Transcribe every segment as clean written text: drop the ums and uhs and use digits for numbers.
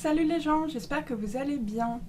Salut les gens, j'espère que vous allez bien.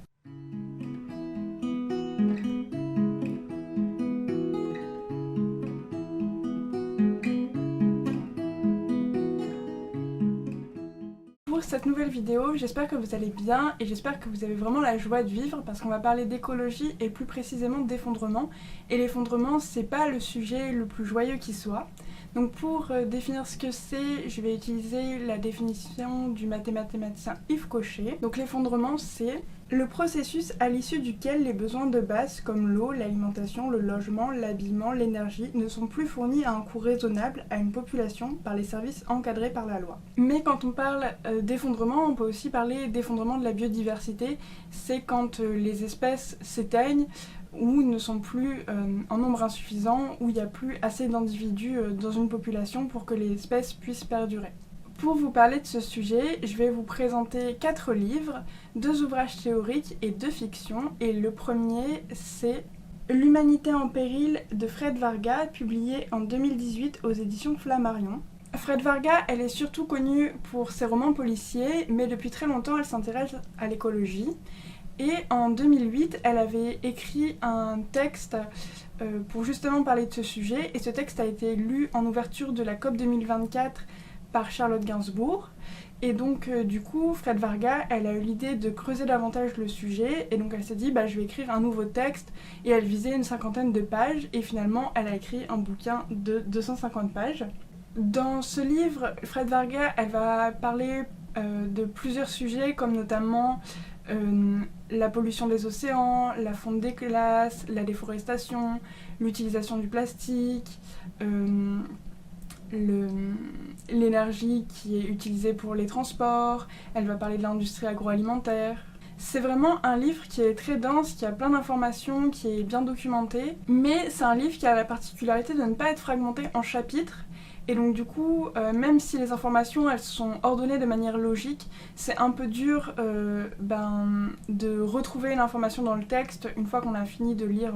Pour cette nouvelle vidéo, j'espère que vous allez bien et j'espère que vous avez vraiment la joie de vivre parce qu'on va parler d'écologie et plus précisément d'effondrement. Et l'effondrement, c'est pas le sujet le plus joyeux qui soit. Donc pour définir ce que c'est, je vais utiliser la définition du mathématicien Yves Cochet. Donc l'effondrement, c'est le processus à l'issue duquel les besoins de base comme l'eau, l'alimentation, le logement, l'habillement, l'énergie ne sont plus fournis à un coût raisonnable à une population par les services encadrés par la loi. Mais quand on parle d'effondrement, on peut aussi parler d'effondrement de la biodiversité. C'est quand les espèces s'éteignent ou ne sont plus en nombre insuffisant, où il n'y a plus assez d'individus dans une population pour que les espèces puissent perdurer. Pour vous parler de ce sujet, je vais vous présenter 4 livres, 2 ouvrages théoriques et 2 fictions. Et le premier, c'est L'humanité en péril de Fred Varga, publié en 2018 aux éditions Flammarion. Fred Varga, elle est surtout connue pour ses romans policiers, mais depuis très longtemps, elle s'intéresse à l'écologie. Et en 2008, elle avait écrit un texte pour justement parler de ce sujet, et ce texte a été lu en ouverture de la COP 2024 par Charlotte Gainsbourg. Et donc du coup, Fred Varga, elle a eu l'idée de creuser davantage le sujet, et donc elle s'est dit je vais écrire un nouveau texte, et elle visait une 50aine de pages, et finalement elle a écrit un bouquin de 250 pages. Dans ce livre, Fred Varga, elle va parler de plusieurs sujets, comme notamment la pollution des océans, la fonte des glaces, la déforestation, l'utilisation du plastique, l'énergie qui est utilisée pour les transports. Elle va parler de l'industrie agroalimentaire. C'est vraiment un livre qui est très dense, qui a plein d'informations, qui est bien documenté, mais c'est un livre qui a la particularité de ne pas être fragmenté en chapitres. Et donc du coup, même si les informations elles sont ordonnées de manière logique, c'est un peu dur de retrouver l'information dans le texte une fois qu'on a fini de lire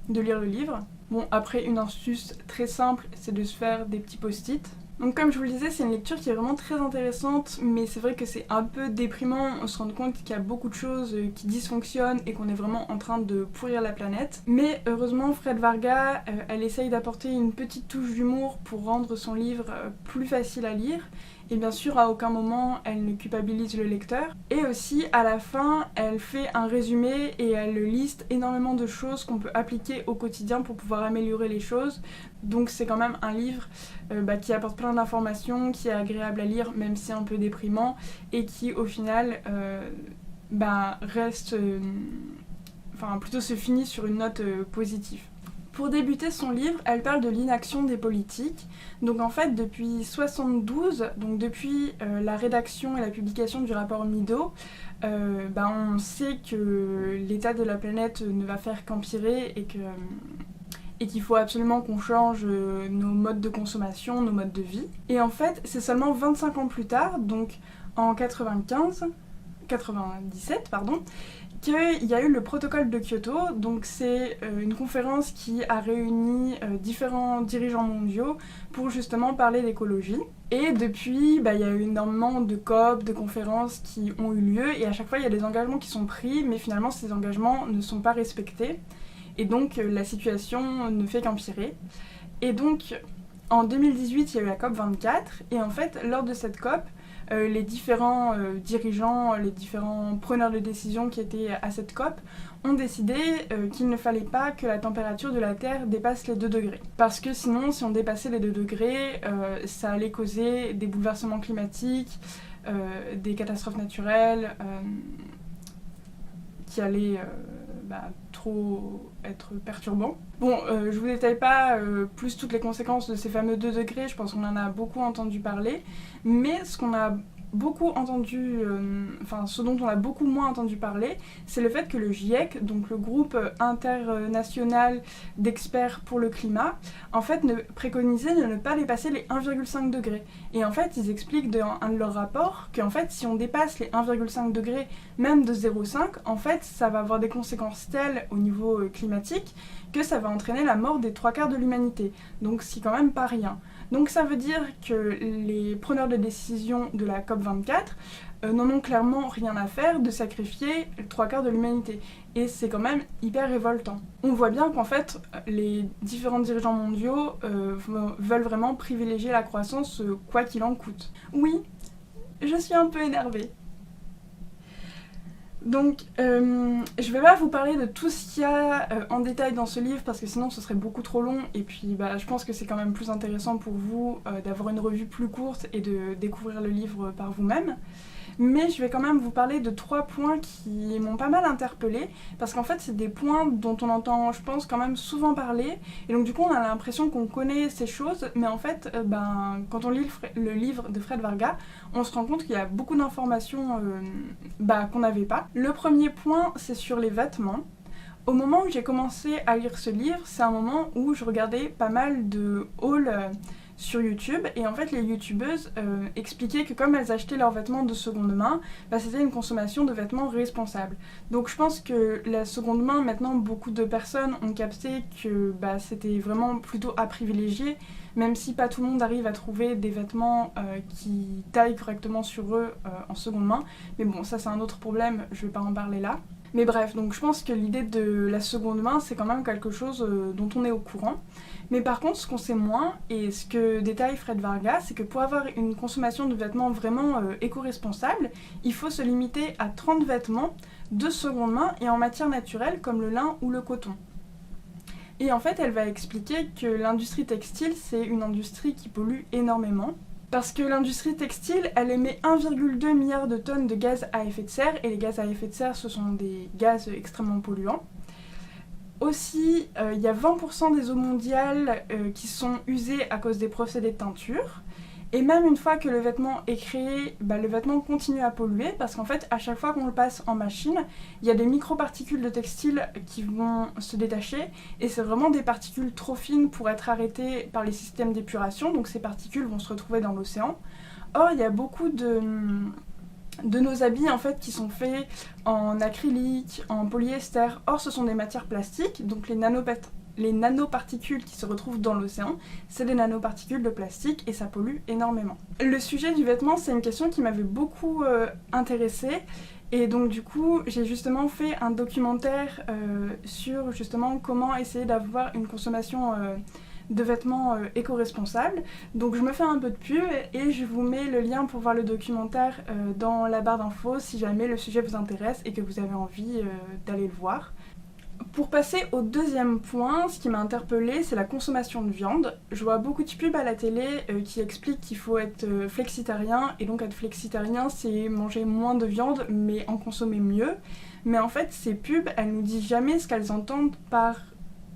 le livre. Bon, après, une astuce très simple, c'est de se faire des petits post-it. Donc comme je vous le disais, c'est une lecture qui est vraiment très intéressante, mais c'est vrai que c'est un peu déprimant. On se rend compte qu'il y a beaucoup de choses qui dysfonctionnent et qu'on est vraiment en train de pourrir la planète. Mais heureusement, Fred Varga, elle essaye d'apporter une petite touche d'humour pour rendre son livre plus facile à lire. Et bien sûr, à aucun moment, elle ne culpabilise le lecteur. Et aussi, à la fin, elle fait un résumé et elle liste énormément de choses qu'on peut appliquer au quotidien pour pouvoir améliorer les choses. Donc c'est quand même un livre qui apporte plein d'informations, qui est agréable à lire, même si un peu déprimant, et qui, au final, reste... plutôt se finit sur une note positive. Pour débuter son livre, elle parle de l'inaction des politiques. Donc en fait, depuis 72, donc depuis la rédaction et la publication du rapport Mido, on sait que l'état de la planète ne va faire qu'empirer et qu'il faut absolument qu'on change nos modes de consommation, nos modes de vie. Et en fait, c'est seulement 25 ans plus tard, donc en 97, qu'il y a eu le protocole de Kyoto. Donc c'est une conférence qui a réuni différents dirigeants mondiaux pour justement parler d'écologie. Et depuis, il y a eu énormément de COP, de conférences qui ont eu lieu, et à chaque fois il y a des engagements qui sont pris, mais finalement ces engagements ne sont pas respectés. Et donc la situation ne fait qu'empirer. Et donc en 2018, il y a eu la COP 24, et en fait lors de cette COP, les différents dirigeants, les différents preneurs de décision qui étaient à cette COP ont décidé qu'il ne fallait pas que la température de la Terre dépasse les 2 degrés. Parce que sinon, si on dépassait les 2 degrés, ça allait causer des bouleversements climatiques, des catastrophes naturelles, qui allaient trop être perturbants. Bon, je vous détaille pas plus toutes les conséquences de ces fameux 2 degrés, je pense qu'on en a beaucoup entendu parler, mais ce qu'on a beaucoup entendu, ce dont on a beaucoup moins entendu parler, c'est le fait que le GIEC, donc le groupe international d'experts pour le climat, en fait préconisait de ne pas dépasser les 1,5 degrés. Et en fait, ils expliquent dans un de leurs rapports qu'en fait, si on dépasse les 1,5 degrés, même de 0,5, en fait, ça va avoir des conséquences telles au niveau climatique que ça va entraîner la mort des 3/4 de l'humanité. Donc c'est quand même pas rien. Donc ça veut dire que les preneurs de décision de la COP24 n'en ont clairement rien à faire de sacrifier 3/4 de l'humanité. Et c'est quand même hyper révoltant. On voit bien qu'en fait, les différents dirigeants mondiaux veulent vraiment privilégier la croissance quoi qu'il en coûte. Oui, je suis un peu énervée. Donc, je vais pas vous parler de tout ce qu'il y a en détail dans ce livre parce que sinon ce serait beaucoup trop long et puis je pense que c'est quand même plus intéressant pour vous d'avoir une revue plus courte et de découvrir le livre par vous-même. Mais je vais quand même vous parler de 3 points qui m'ont pas mal interpellée parce qu'en fait c'est des points dont on entend je pense quand même souvent parler et donc du coup on a l'impression qu'on connaît ces choses mais en fait quand on lit le livre de Fred Vargas on se rend compte qu'il y a beaucoup d'informations qu'on n'avait pas. Le premier point c'est sur les vêtements. Au moment où j'ai commencé à lire ce livre, c'est un moment où je regardais pas mal de hauls sur YouTube et en fait les youtubeuses expliquaient que comme elles achetaient leurs vêtements de seconde main, c'était une consommation de vêtements responsable. Donc je pense que la seconde main, maintenant beaucoup de personnes ont capté que c'était vraiment plutôt à privilégier, même si pas tout le monde arrive à trouver des vêtements qui taillent correctement sur eux en seconde main. Mais bon, ça c'est un autre problème, je vais pas en parler là. Mais bref, donc je pense que l'idée de la seconde main, c'est quand même quelque chose dont on est au courant. Mais par contre, ce qu'on sait moins, et ce que détaille Fred Vargas, c'est que pour avoir une consommation de vêtements vraiment éco-responsable, il faut se limiter à 30 vêtements de seconde main et en matière naturelle comme le lin ou le coton. Et en fait, elle va expliquer que l'industrie textile, c'est une industrie qui pollue énormément. Parce que l'industrie textile, elle émet 1,2 milliard de tonnes de gaz à effet de serre, et les gaz à effet de serre, ce sont des gaz extrêmement polluants. Aussi, il y a 20% des eaux mondiales qui sont usées à cause des procédés de teinture. Et même une fois que le vêtement est créé, le vêtement continue à polluer parce qu'en fait, à chaque fois qu'on le passe en machine, il y a des microparticules de textile qui vont se détacher et c'est vraiment des particules trop fines pour être arrêtées par les systèmes d'épuration, donc ces particules vont se retrouver dans l'océan. Or, il y a beaucoup de nos habits en fait qui sont faits en acrylique, en polyester. Or, ce sont des matières plastiques, donc les nanoparticules qui se retrouvent dans l'océan, c'est des nanoparticules de plastique et ça pollue énormément. Le sujet du vêtement, c'est une question qui m'avait beaucoup intéressée et donc du coup, j'ai justement fait un documentaire sur justement comment essayer d'avoir une consommation de vêtements éco-responsables. Donc je me fais un peu de pub et je vous mets le lien pour voir le documentaire dans la barre d'infos si jamais le sujet vous intéresse et que vous avez envie d'aller le voir. Pour passer au deuxième point, ce qui m'a interpellée, c'est la consommation de viande. Je vois beaucoup de pubs à la télé qui expliquent qu'il faut être flexitarien, et donc être flexitarien, c'est manger moins de viande, mais en consommer mieux. Mais en fait, ces pubs, elles nous disent jamais ce qu'elles entendent par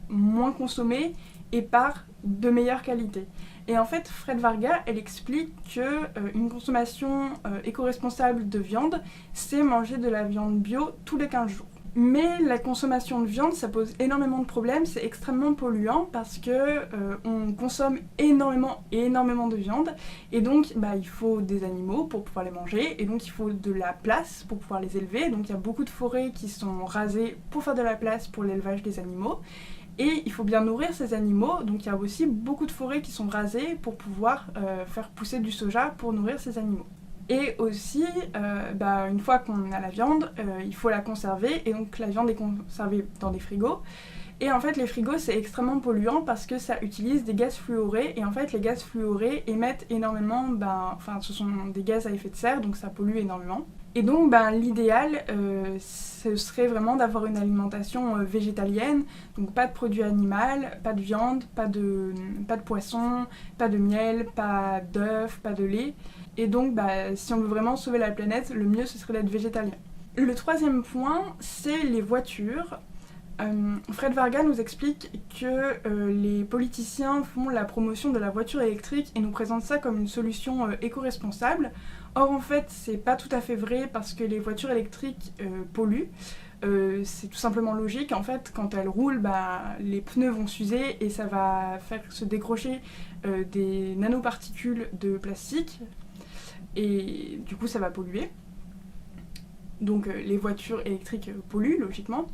moins consommer et par de meilleure qualité. Et en fait, Fred Vargas, elle explique que une consommation éco-responsable de viande, c'est manger de la viande bio tous les 15 jours. Mais la consommation de viande, ça pose énormément de problèmes, c'est extrêmement polluant parce que on consomme énormément de viande et donc il faut des animaux pour pouvoir les manger et donc il faut de la place pour pouvoir les élever. Donc il y a beaucoup de forêts qui sont rasées pour faire de la place pour l'élevage des animaux. Et il faut bien nourrir ces animaux, donc il y a aussi beaucoup de forêts qui sont rasées pour pouvoir faire pousser du soja pour nourrir ces animaux. Et aussi, une fois qu'on a la viande, il faut la conserver, et donc la viande est conservée dans des frigos. Et en fait, les frigos, c'est extrêmement polluant parce que ça utilise des gaz fluorés, et en fait, les gaz fluorés émettent énormément, ce sont des gaz à effet de serre, donc ça pollue énormément. Et donc, l'idéal, ce serait vraiment d'avoir une alimentation végétalienne, donc pas de produits animaux, pas de viande, pas de poisson, pas de miel, pas d'œufs, pas de lait. Et donc, si on veut vraiment sauver la planète, le mieux ce serait d'être végétalien. Le troisième point, c'est les voitures. Fred Vargas nous explique que les politiciens font la promotion de la voiture électrique et nous présentent ça comme une solution éco-responsable. Or, en fait, c'est pas tout à fait vrai parce que les voitures électriques polluent. C'est tout simplement logique. En fait, quand elles roulent, les pneus vont s'user et ça va faire se décrocher des nanoparticules de plastique. Et du coup ça va polluer. Donc les voitures électriques polluent logiquement.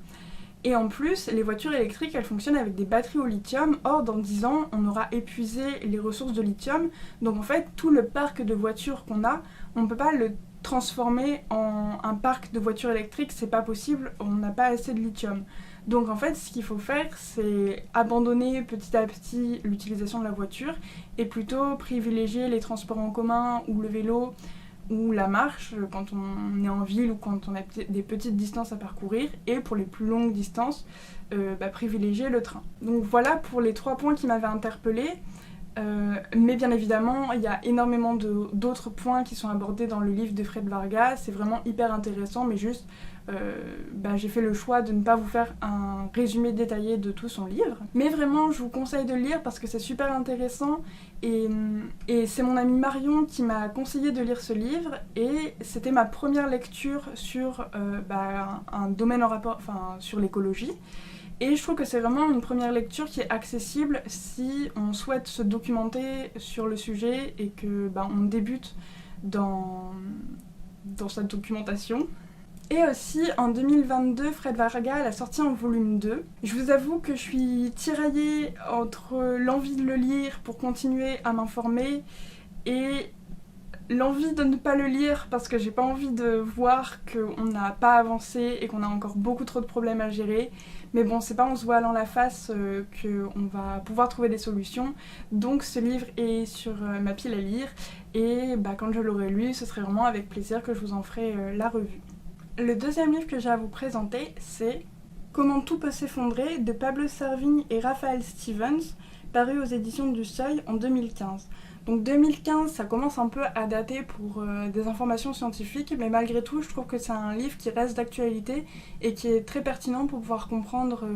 Et en plus, les voitures électriques, elles fonctionnent avec des batteries au lithium. Or, dans 10 ans, on aura épuisé les ressources de lithium. Donc en fait, tout le parc de voitures qu'on a, on ne peut pas le transformer en un parc de voitures électriques, c'est pas possible, on n'a pas assez de lithium. Donc en fait, ce qu'il faut faire, c'est abandonner petit à petit l'utilisation de la voiture et plutôt privilégier les transports en commun ou le vélo ou la marche quand on est en ville ou quand on a des petites distances à parcourir, et pour les plus longues distances, privilégier le train. Donc voilà pour les 3 points qui m'avaient interpellée. Mais bien évidemment, il y a énormément d'autres points qui sont abordés dans le livre de Fred Vargas. C'est vraiment hyper intéressant, mais juste, j'ai fait le choix de ne pas vous faire un résumé détaillé de tout son livre. Mais vraiment, je vous conseille de le lire parce que c'est super intéressant. Et c'est mon amie Marion qui m'a conseillé de lire ce livre. Et c'était ma première lecture sur un domaine en rapport, sur l'écologie. Et je trouve que c'est vraiment une première lecture qui est accessible si on souhaite se documenter sur le sujet et que on débute dans cette documentation. Et aussi, en 2022, Fred Vargas a sorti un volume 2. Je vous avoue que je suis tiraillée entre l'envie de le lire pour continuer à m'informer et l'envie de ne pas le lire parce que j'ai pas envie de voir qu'on n'a pas avancé et qu'on a encore beaucoup trop de problèmes à gérer. Mais bon, c'est pas en se voilant la face qu'on va pouvoir trouver des solutions. Donc ce livre est sur ma pile à lire et quand je l'aurai lu, ce serait vraiment avec plaisir que je vous en ferai la revue. Le deuxième livre que j'ai à vous présenter, c'est Comment tout peut s'effondrer de Pablo Servigne et Raphaël Stevens, paru aux éditions du Seuil en 2015. Donc 2015, ça commence un peu à dater pour des informations scientifiques, mais malgré tout, je trouve que c'est un livre qui reste d'actualité et qui est très pertinent pour pouvoir comprendre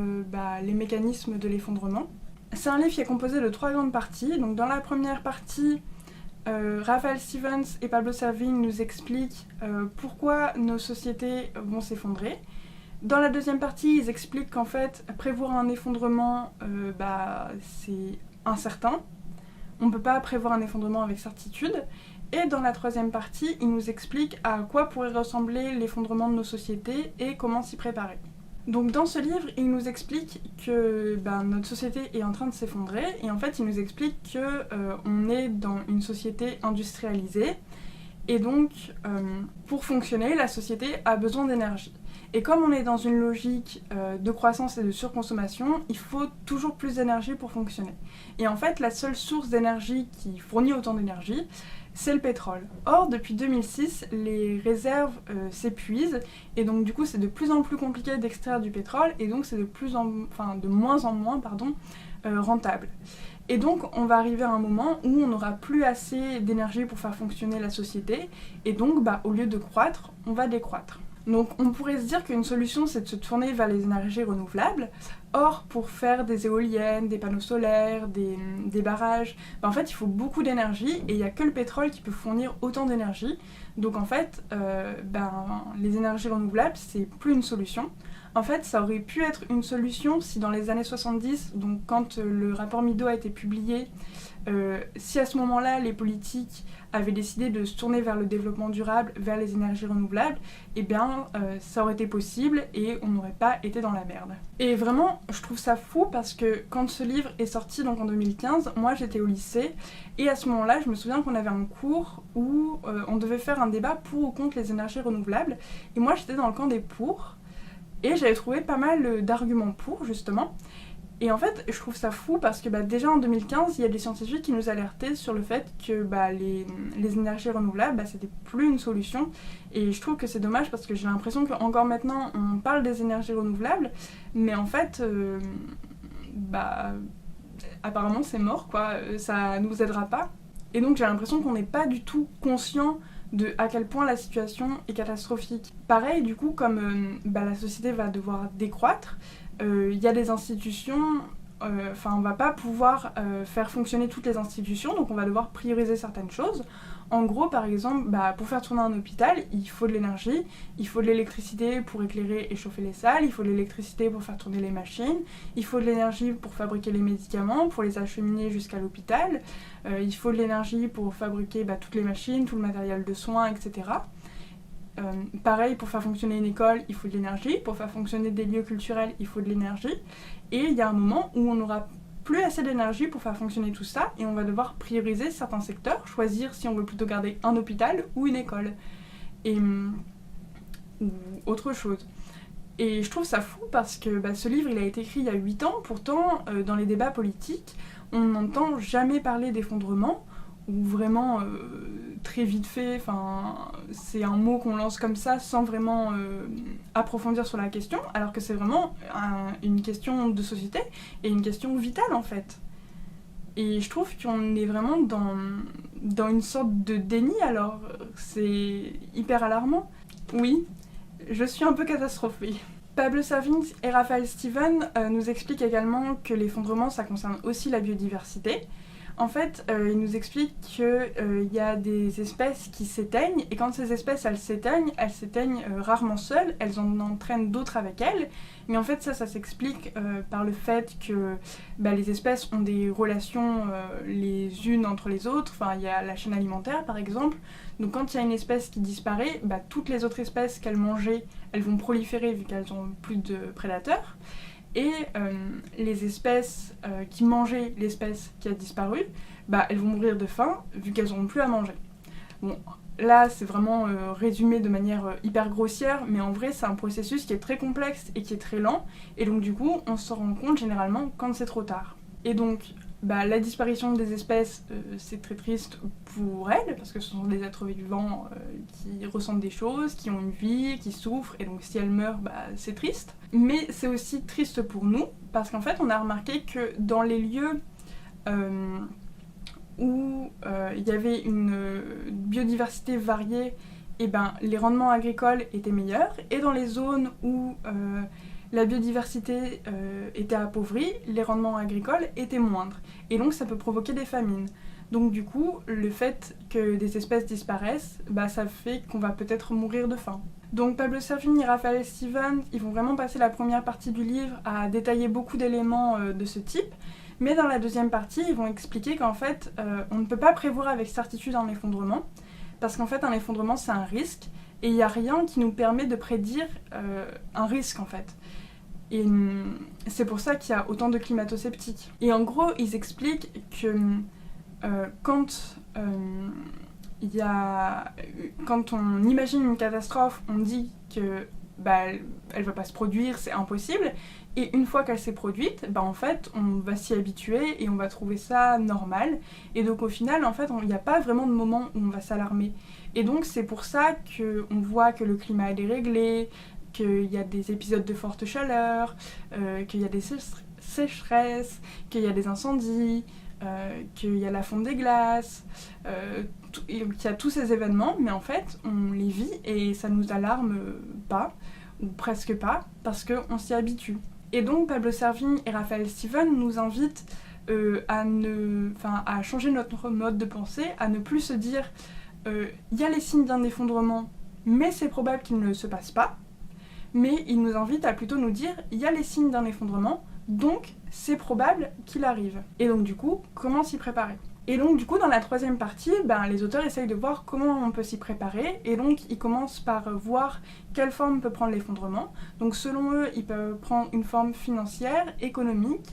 les mécanismes de l'effondrement. C'est un livre qui est composé de 3 grandes parties. Donc dans la première partie, Raphaël Stevens et Pablo Servigne nous expliquent pourquoi nos sociétés vont s'effondrer. Dans la deuxième partie, ils expliquent qu'en fait, prévoir un effondrement, c'est incertain. On ne peut pas prévoir un effondrement avec certitude. Et dans la troisième partie, il nous explique à quoi pourrait ressembler l'effondrement de nos sociétés et comment s'y préparer. Donc dans ce livre, il nous explique que notre société est en train de s'effondrer, et en fait il nous explique qu'on est dans une société industrialisée, et donc pour fonctionner, la société a besoin d'énergie. Et comme on est dans une logique de croissance et de surconsommation, il faut toujours plus d'énergie pour fonctionner. Et en fait, la seule source d'énergie qui fournit autant d'énergie, c'est le pétrole. Or, depuis 2006, les réserves s'épuisent, et donc du coup, c'est de plus en plus compliqué d'extraire du pétrole, et donc c'est de moins en moins rentable. Et donc, on va arriver à un moment où on n'aura plus assez d'énergie pour faire fonctionner la société, et donc, au lieu de croître, on va décroître. Donc on pourrait se dire qu'une solution, c'est de se tourner vers les énergies renouvelables. Or, pour faire des éoliennes, des panneaux solaires, des barrages, en fait, il faut beaucoup d'énergie, et il n'y a que le pétrole qui peut fournir autant d'énergie. Donc en fait, les énergies renouvelables, c'est plus une solution. En fait, ça aurait pu être une solution si dans les années 70, donc quand le rapport Mido a été publié, si à ce moment-là, les politiques avaient décidé de se tourner vers le développement durable, vers les énergies renouvelables, ça aurait été possible et on n'aurait pas été dans la merde. Et vraiment, je trouve ça fou parce que quand ce livre est sorti, donc en 2015, moi j'étais au lycée, et à ce moment-là, je me souviens qu'on avait un cours où on devait faire un débat pour ou contre les énergies renouvelables, et moi j'étais dans le camp des pour, et j'avais trouvé pas mal d'arguments pour, justement. Et en fait, je trouve ça fou parce que déjà en 2015, il y a des scientifiques qui nous alertaient sur le fait que les énergies renouvelables, c'était plus une solution. Et je trouve que c'est dommage parce que j'ai l'impression qu'encore maintenant, on parle des énergies renouvelables, mais en fait, apparemment c'est mort, quoi. Ça nous aidera pas. Et donc j'ai l'impression qu'on n'est pas du tout conscient de à quel point la situation est catastrophique. Pareil, du coup, comme la société va devoir décroître, il y a des institutions, on va pas pouvoir faire fonctionner toutes les institutions, donc on va devoir prioriser certaines choses. En gros, par exemple, pour faire tourner un hôpital, il faut de l'énergie, il faut de l'électricité pour éclairer et chauffer les salles, il faut de l'électricité pour faire tourner les machines, il faut de l'énergie pour fabriquer les médicaments, pour les acheminer jusqu'à l'hôpital, il faut de l'énergie pour fabriquer toutes les machines, tout le matériel de soins, etc. Pareil, pour faire fonctionner une école, il faut de l'énergie. Pour faire fonctionner des lieux culturels, il faut de l'énergie. Et il y a un moment où on n'aura plus assez d'énergie pour faire fonctionner tout ça, et on va devoir prioriser certains secteurs, choisir si on veut plutôt garder un hôpital ou une école. et, ou autre chose. Et je trouve ça fou parce que ce livre il a été écrit il y a 8 ans, pourtant dans les débats politiques on n'entend jamais parler d'effondrement, ou vraiment très vite fait, c'est un mot qu'on lance comme ça sans vraiment approfondir sur la question, alors que c'est vraiment une question de société et une question vitale en fait. Et je trouve qu'on est vraiment dans une sorte de déni, alors c'est hyper alarmant. Oui, je suis un peu catastrophée. Pablo Servigne et Raphaël Stephen nous expliquent également que l'effondrement ça concerne aussi la biodiversité. En fait, ils nous expliquent qu'il y a des espèces qui s'éteignent, et quand ces espèces elles s'éteignent rarement seules, elles en entraînent d'autres avec elles. Mais en fait ça s'explique par le fait que les espèces ont des relations les unes entre les autres, il y a la chaîne alimentaire par exemple. Donc quand il y a une espèce qui disparaît, toutes les autres espèces qu'elles mangeaient, elles vont proliférer vu qu'elles ont plus de prédateurs. Et les espèces qui mangeaient l'espèce qui a disparu, elles vont mourir de faim vu qu'elles n'auront plus à manger. Bon, là c'est vraiment résumé de manière hyper grossière, mais en vrai c'est un processus qui est très complexe et qui est très lent, et donc du coup on s'en rend compte généralement quand c'est trop tard. Et donc la disparition des espèces, c'est très triste pour elles, parce que ce sont des êtres vivants qui ressentent des choses, qui ont une vie, qui souffrent, et donc si elles meurent, c'est triste. Mais c'est aussi triste pour nous, parce qu'en fait on a remarqué que dans les lieux où il y avait une biodiversité variée, les rendements agricoles étaient meilleurs, et dans les zones où la biodiversité était appauvrie, les rendements agricoles étaient moindres. Et donc ça peut provoquer des famines. Donc du coup, le fait que des espèces disparaissent, ça fait qu'on va peut-être mourir de faim. Donc Pablo Servigne et Raphaël Stephen, ils vont vraiment passer la première partie du livre à détailler beaucoup d'éléments de ce type. Mais dans la deuxième partie, ils vont expliquer qu'en fait, on ne peut pas prévoir avec certitude un effondrement, parce qu'en fait, un effondrement, c'est un risque, et il n'y a rien qui nous permet de prédire un risque, en fait. Et c'est pour ça qu'il y a autant de climato-sceptiques. Et en gros, ils expliquent que quand on imagine une catastrophe, on dit que elle va pas se produire, c'est impossible. Et une fois qu'elle s'est produite, en fait, on va s'y habituer et on va trouver ça normal. Et donc au final, en fait, il n'y a pas vraiment de moment où on va s'alarmer. Et donc c'est pour ça qu'on voit que le climat est déréglé, qu'il y a des épisodes de forte chaleur, qu'il y a des sécheresses, qu'il y a des incendies, qu'il y a la fonte des glaces, qu'il y a tous ces événements, mais en fait, on les vit et ça nous alarme pas, ou presque pas, parce qu'on s'y habitue. Et donc, Pablo Servigne et Raphaël Stephen nous invitent à changer notre mode de pensée, à ne plus se dire il y a les signes d'un effondrement, mais c'est probable qu'il ne se passe pas. Mais ils nous invitent à plutôt nous dire il y a les signes d'un effondrement, donc c'est probable qu'il arrive. Et donc du coup, comment s'y préparer ? Et donc du coup, dans la troisième partie, les auteurs essayent de voir comment on peut s'y préparer, et donc ils commencent par voir quelle forme peut prendre l'effondrement. Donc selon eux, il peut prendre une forme financière, économique,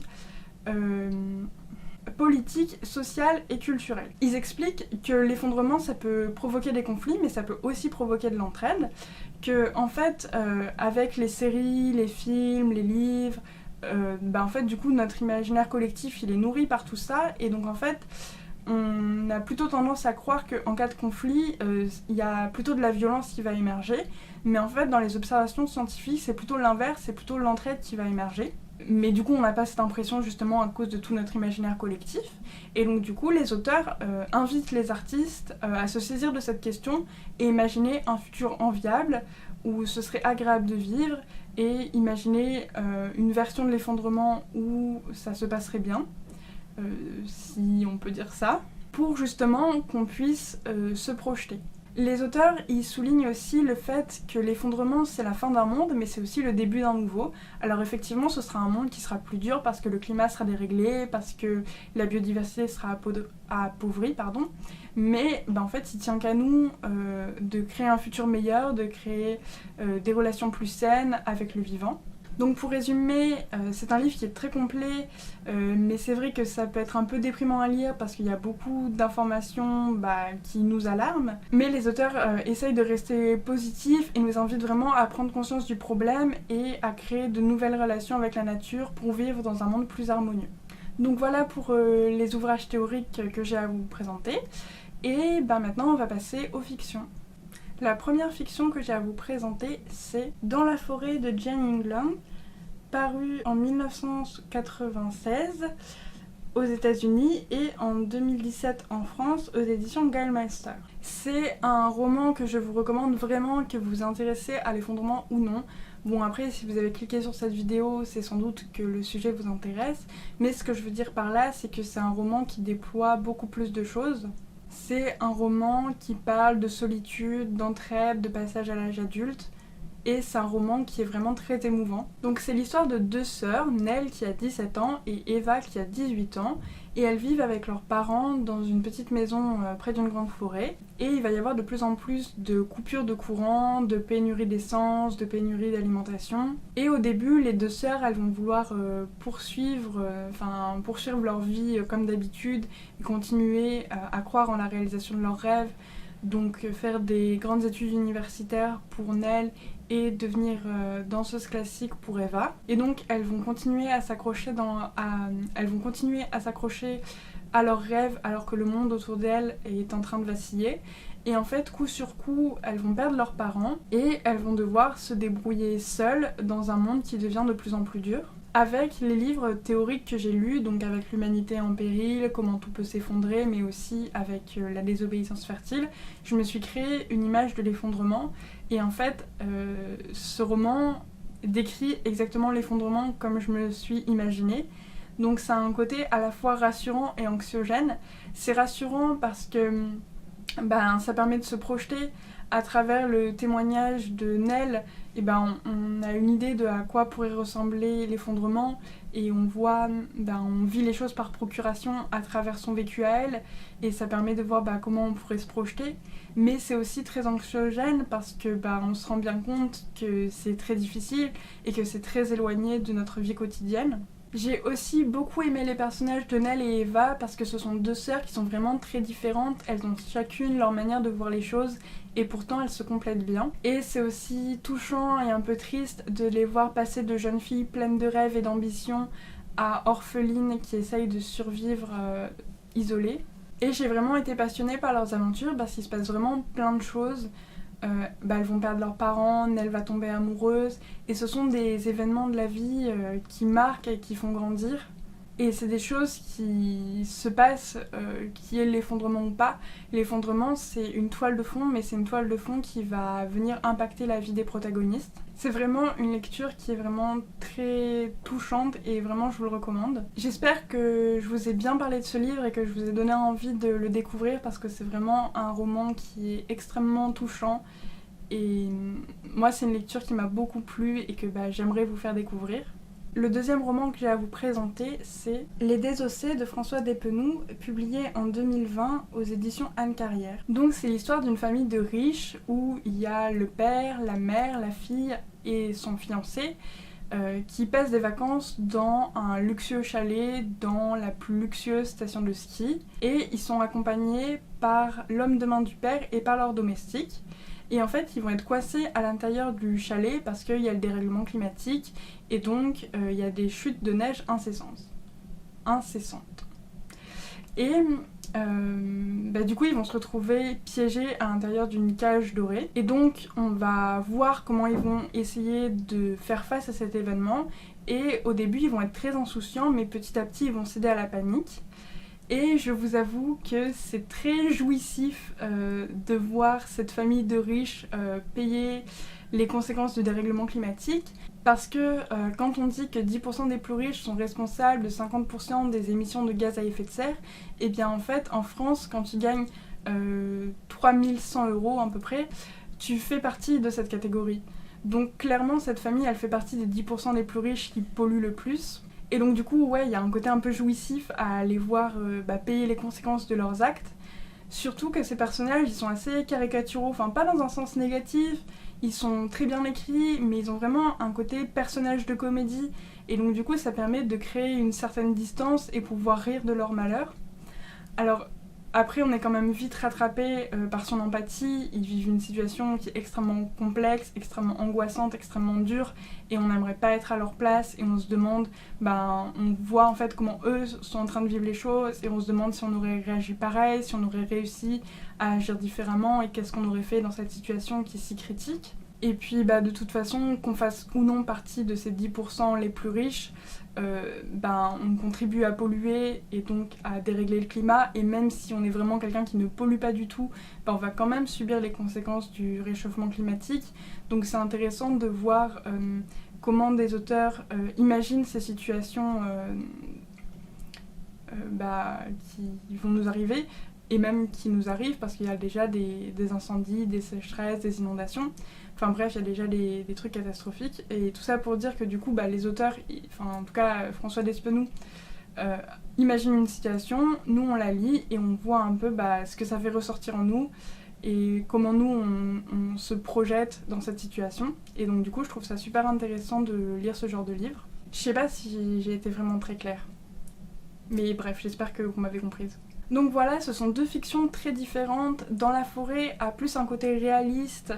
politique, sociale et culturelle. Ils expliquent que l'effondrement, ça peut provoquer des conflits, mais ça peut aussi provoquer de l'entraide, que en fait, avec les séries, les films, les livres, en fait, du coup, notre imaginaire collectif, il est nourri par tout ça, et donc en fait, on a plutôt tendance à croire qu'en cas de conflit, il y a plutôt de la violence qui va émerger, mais en fait, dans les observations scientifiques, c'est plutôt l'inverse, c'est plutôt l'entraide qui va émerger. Mais du coup, on n'a pas cette impression justement à cause de tout notre imaginaire collectif. Et donc du coup, les auteurs invitent les artistes à se saisir de cette question et imaginer un futur enviable où ce serait agréable de vivre, et imaginer une version de l'effondrement où ça se passerait bien, si on peut dire ça, pour justement qu'on puisse se projeter. Les auteurs, ils soulignent aussi le fait que l'effondrement, c'est la fin d'un monde, mais c'est aussi le début d'un nouveau. Alors effectivement, ce sera un monde qui sera plus dur parce que le climat sera déréglé, parce que la biodiversité sera appauvrie, mais en fait, il tient qu'à nous de créer un futur meilleur, de créer des relations plus saines avec le vivant. Donc pour résumer, c'est un livre qui est très complet, mais c'est vrai que ça peut être un peu déprimant à lire parce qu'il y a beaucoup d'informations qui nous alarment. Mais les auteurs essayent de rester positifs et nous invitent vraiment à prendre conscience du problème et à créer de nouvelles relations avec la nature pour vivre dans un monde plus harmonieux. Donc voilà pour les ouvrages théoriques que j'ai à vous présenter. Et maintenant on va passer aux fictions. La première fiction que j'ai à vous présenter, c'est Dans la forêt de Jane England, paru en 1996 aux États-Unis et en 2017 en France aux éditions Gallmeister. C'est un roman que je vous recommande vraiment, que vous vous intéressez à l'effondrement ou non. Bon, après, si vous avez cliqué sur cette vidéo, c'est sans doute que le sujet vous intéresse, mais ce que je veux dire par là, c'est que c'est un roman qui déploie beaucoup plus de choses. C'est un roman qui parle de solitude, d'entraide, de passage à l'âge adulte, et c'est un roman qui est vraiment très émouvant. Donc c'est l'histoire de deux sœurs, Nell qui a 17 ans et Eva qui a 18 ans, et elles vivent avec leurs parents dans une petite maison près d'une grande forêt, et il va y avoir de plus en plus de coupures de courant, de pénurie d'essence, de pénurie d'alimentation. Et au début, les deux sœurs, elles vont vouloir poursuivre leur vie comme d'habitude, et continuer à croire en la réalisation de leurs rêves, donc faire des grandes études universitaires pour Nell et devenir danseuse classique pour Eva. Et donc elles vont continuer à s'accrocher à leurs rêves alors que le monde autour d'elles est en train de vaciller. Et en fait, coup sur coup, elles vont perdre leurs parents et elles vont devoir se débrouiller seules dans un monde qui devient de plus en plus dur. Avec les livres théoriques que j'ai lus, donc avec l'humanité en péril, comment tout peut s'effondrer, mais aussi avec la désobéissance fertile, je me suis créé une image de l'effondrement. Et en fait, ce roman décrit exactement l'effondrement comme je me le suis imaginé. Donc ça a un côté à la fois rassurant et anxiogène. C'est rassurant parce que ça permet de se projeter à travers le témoignage de Nell. On a une idée de à quoi pourrait ressembler l'effondrement et on vit les choses par procuration à travers son vécu à elle et ça permet de voir comment on pourrait se projeter. Mais c'est aussi très anxiogène parce que on se rend bien compte que c'est très difficile et que c'est très éloigné de notre vie quotidienne. J'ai aussi beaucoup aimé les personnages de Nell et Eva parce que ce sont deux sœurs qui sont vraiment très différentes. Elles ont chacune leur manière de voir les choses et pourtant elles se complètent bien. Et c'est aussi touchant et un peu triste de les voir passer de jeunes filles pleines de rêves et d'ambition à orphelines qui essayent de survivre isolées. Et j'ai vraiment été passionnée par leurs aventures parce qu'il se passe vraiment plein de choses. Elles vont perdre leurs parents, Nell va tomber amoureuse, et ce sont des événements de la vie qui marquent et qui font grandir. Et c'est des choses qui se passent, qui est l'effondrement ou pas. L'effondrement, c'est une toile de fond, mais c'est une toile de fond qui va venir impacter la vie des protagonistes. C'est vraiment une lecture qui est vraiment très touchante et vraiment je vous le recommande. J'espère que je vous ai bien parlé de ce livre et que je vous ai donné envie de le découvrir parce que c'est vraiment un roman qui est extrêmement touchant. Et moi, c'est une lecture qui m'a beaucoup plu et que j'aimerais vous faire découvrir. Le deuxième roman que j'ai à vous présenter, c'est Les Désossés de François Despenoux, publié en 2020 aux éditions Anne Carrière. Donc c'est l'histoire d'une famille de riches où il y a le père, la mère, la fille et son fiancé qui passent des vacances dans un luxueux chalet dans la plus luxueuse station de ski. Et ils sont accompagnés par l'homme de main du père et par leurs domestiques. Et en fait, ils vont être coincés à l'intérieur du chalet parce qu'il y a le dérèglement climatique et donc il y a des chutes de neige incessantes. Et du coup, ils vont se retrouver piégés à l'intérieur d'une cage dorée. Et donc, on va voir comment ils vont essayer de faire face à cet événement. Et au début, ils vont être très insouciants, mais petit à petit, ils vont céder à la panique. Et je vous avoue que c'est très jouissif de voir cette famille de riches payer les conséquences du dérèglement climatique. Parce que quand on dit que 10% des plus riches sont responsables de 50% des émissions de gaz à effet de serre, et bien en fait en France, quand tu gagnes 3100 € à peu près, tu fais partie de cette catégorie. Donc clairement cette famille elle fait partie des 10% des plus riches qui polluent le plus. Et donc du coup ouais, il y a un côté un peu jouissif à les voir payer les conséquences de leurs actes. Surtout que ces personnages ils sont assez caricaturaux, enfin pas dans un sens négatif, Ils sont très bien écrits, mais ils ont vraiment un côté personnage de comédie, et donc du coup ça permet de créer une certaine distance et pouvoir rire de leur malheur. Alors après on est quand même vite rattrapé par son empathie, ils vivent une situation qui est extrêmement complexe, extrêmement angoissante, extrêmement dure, et on n'aimerait pas être à leur place, et on se demande, on voit en fait comment eux sont en train de vivre les choses, et on se demande si on aurait réagi pareil, si on aurait réussi à agir différemment, et qu'est-ce qu'on aurait fait dans cette situation qui est si critique. Et puis de toute façon, qu'on fasse ou non partie de ces 10% les plus riches, on contribue à polluer et donc à dérégler le climat, et même si on est vraiment quelqu'un qui ne pollue pas du tout, on va quand même subir les conséquences du réchauffement climatique. Donc c'est intéressant de voir comment des auteurs imaginent ces situations qui vont nous arriver, et même qui nous arrivent, parce qu'il y a déjà des incendies, des sécheresses, des inondations. Enfin bref, il y a déjà des trucs catastrophiques. Et tout ça pour dire que du coup, les auteurs, en tout cas François Despenoux, imagine une situation, nous on la lit et on voit un peu ce que ça fait ressortir en nous et comment nous on se projette dans cette situation. Et donc du coup, je trouve ça super intéressant de lire ce genre de livre. Je sais pas si j'ai été vraiment très claire. Mais bref, j'espère que vous m'avez comprise. Donc voilà, ce sont deux fictions très différentes. Dans la forêt a plus un côté réaliste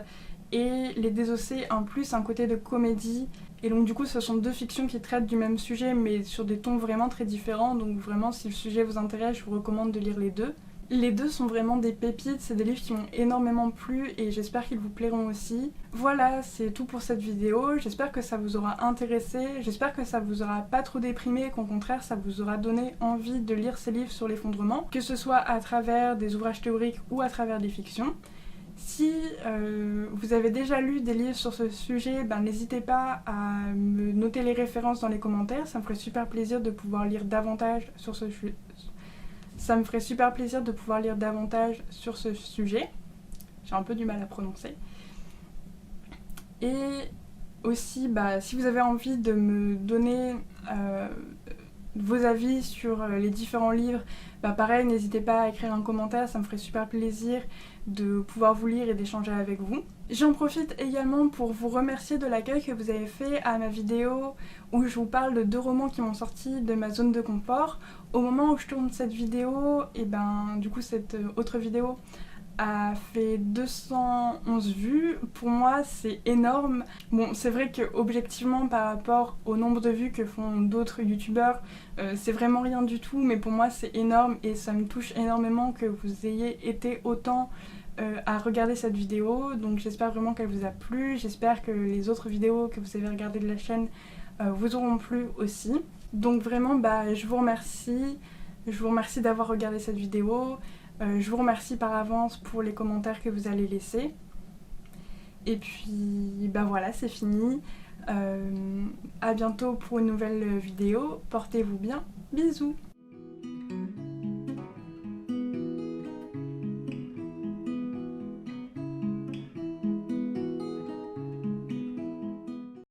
et Les Désossés a plus un côté de comédie. Et donc du coup ce sont deux fictions qui traitent du même sujet mais sur des tons vraiment très différents. Donc vraiment si le sujet vous intéresse, je vous recommande de lire les deux. Les deux sont vraiment des pépites, c'est des livres qui m'ont énormément plu et j'espère qu'ils vous plairont aussi. Voilà, c'est tout pour cette vidéo, j'espère que ça vous aura intéressé, j'espère que ça vous aura pas trop déprimé, qu'au contraire ça vous aura donné envie de lire ces livres sur l'effondrement, que ce soit à travers des ouvrages théoriques ou à travers des fictions. Si vous avez déjà lu des livres sur ce sujet, n'hésitez pas à me noter les références dans les commentaires, ça me ferait super plaisir de pouvoir lire davantage sur ce sujet. Ça me ferait super plaisir de pouvoir lire davantage sur ce sujet. J'ai un peu du mal à prononcer. Et aussi, si vous avez envie de me donner vos avis sur les différents livres, pareil, n'hésitez pas à écrire un commentaire, ça me ferait super plaisir de pouvoir vous lire et d'échanger avec vous. J'en profite également pour vous remercier de l'accueil que vous avez fait à ma vidéo où je vous parle de 2 romans qui m'ont sorti de ma zone de confort. Au moment où je tourne cette vidéo, et du coup cette autre vidéo a fait 211 vues. Pour moi c'est énorme. Bon, c'est vrai que objectivement par rapport au nombre de vues que font d'autres youtubeurs, c'est vraiment rien du tout, mais pour moi c'est énorme et ça me touche énormément que vous ayez été autant à regarder cette vidéo. Donc j'espère vraiment qu'elle vous a plu, j'espère que les autres vidéos que vous avez regardées de la chaîne vous auront plu aussi. Donc vraiment je vous remercie d'avoir regardé cette vidéo. Je vous remercie par avance pour les commentaires que vous allez laisser. Et puis voilà, c'est fini. À bientôt pour une nouvelle vidéo. Portez-vous bien. Bisous.